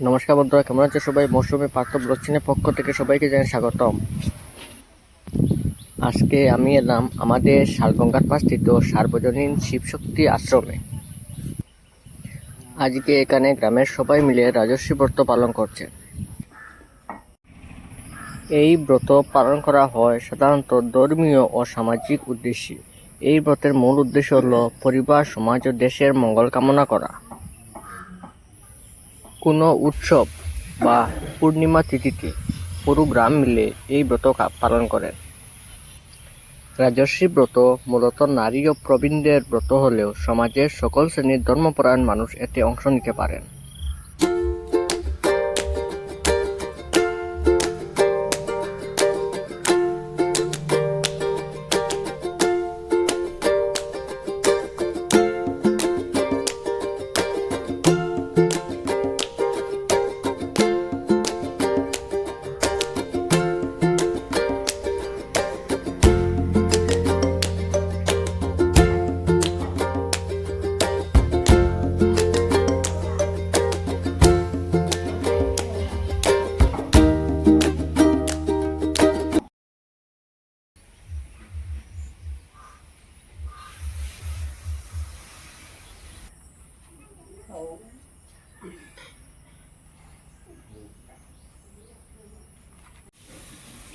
নমস্কার বন্ধুরা, কেমন আছে সবাই? মৌসুমী পার্থ ব্লগচিনের পক্ষ থেকে সবাইকে জানাই স্বাগতম। আজকে আমি এলাম আমাদের শালগঙ্গার পাশ স্থিত সার্বজনীন শিবশক্তি আশ্রমে। আজকে এখানে গ্রামের সবাই মিলে রাজস্বী ব্রত পালন করছে। এই ব্রত পালন করা হয় সাধারণত ধর্মীয় ও সামাজিক উদ্দেশ্যে। এই ব্রতের মূল উদ্দেশ্য হল পরিবার, সমাজ ও দেশের মঙ্গল কামনা করা। কোনো উৎসব বা পূর্ণিমা তিথিতে পুরো গ্রাম মিলে এই ব্রত পালন করেন। রাজস্বী ব্রত মূলত নারী ও প্রবীণদের ব্রত হলেও সমাজের সকল শ্রেণীর ধর্মপরায়ণ মানুষ এতে অংশ নিতে পারেন।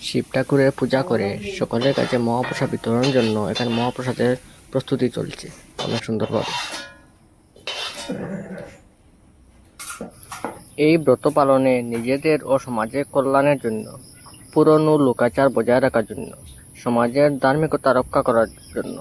শিব ঠাকুরের পূজা করে সকলের কাছে মহাপ্রসাদ বিতরণের জন্য এখানে মহাপ্রসাদের প্রস্তুতি চলছে অনেক সুন্দরভাবে। এই ব্রত পালনে নিজেদের ও সমাজের কল্যাণের জন্য, পুরনো লোকাচার বজায় রাখার জন্য, সমাজের ধার্মিকতা রক্ষা করার জন্য।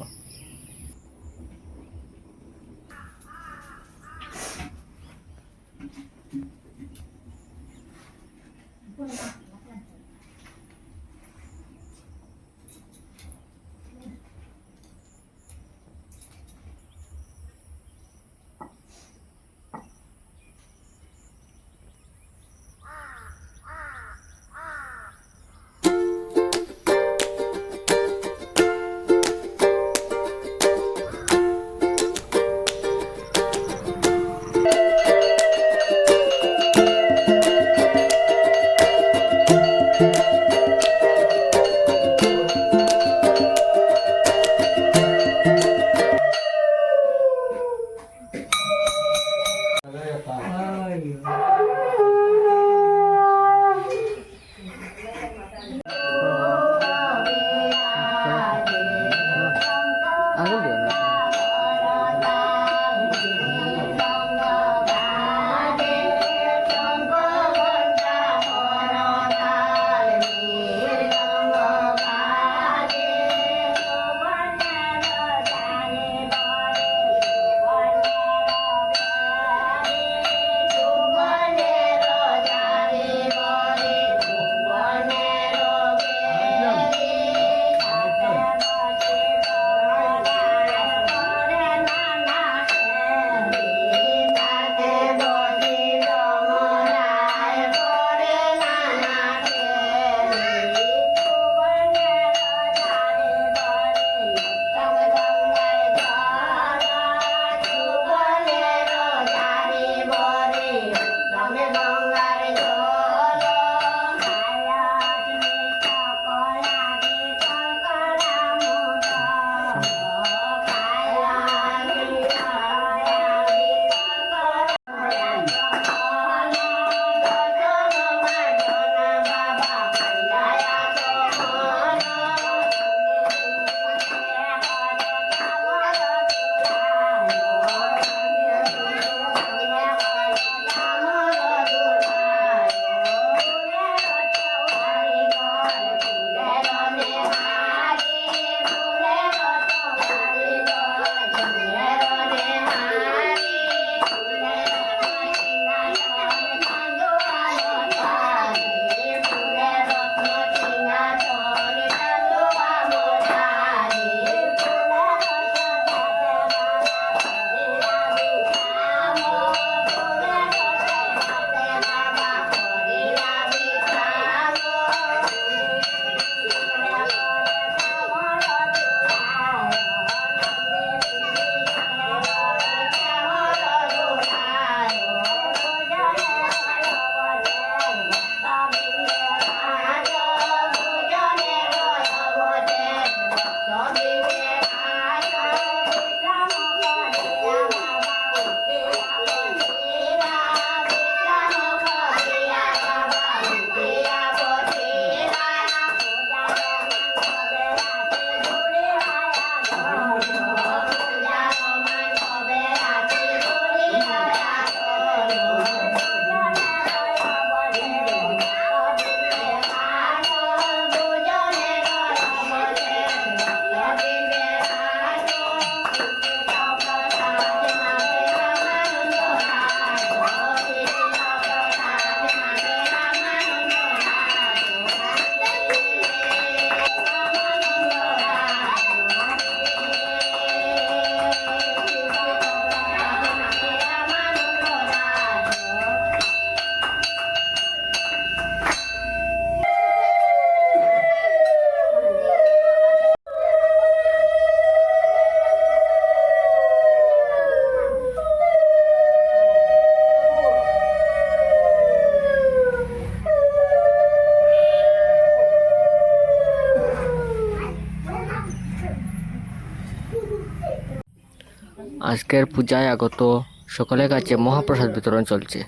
আজকের পূজায় আগত সকলের কাছে মহাপ্রসাদ বিতরণ চলছে।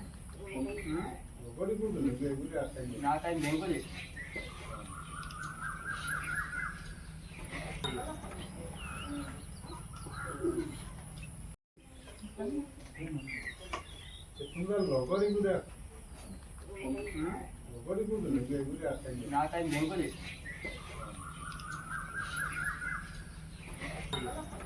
নাটাই। 。 . 。 . 。 . 。 . 。 . 。 . 。 . 。 。 . 。 。 . . 。 。 . 。 。 . 。 。 . 。 。 。 。 。 。 . 。 。 。 。 . 。 。 。 . 。 。 আজকের পূজায় আগত সকলের কাছে মহাপ্রসাদ বিতরণ চলছে। নাটাই। 。 . 。 . 。 . 。 . 。 。 . 。 。 . 。 。 . 。 。 。 。 。 。 。 。 。 。 。 。 。 。 。 。 。 。 。 。 。 。 。 。 。 。 。 。 。 আজকের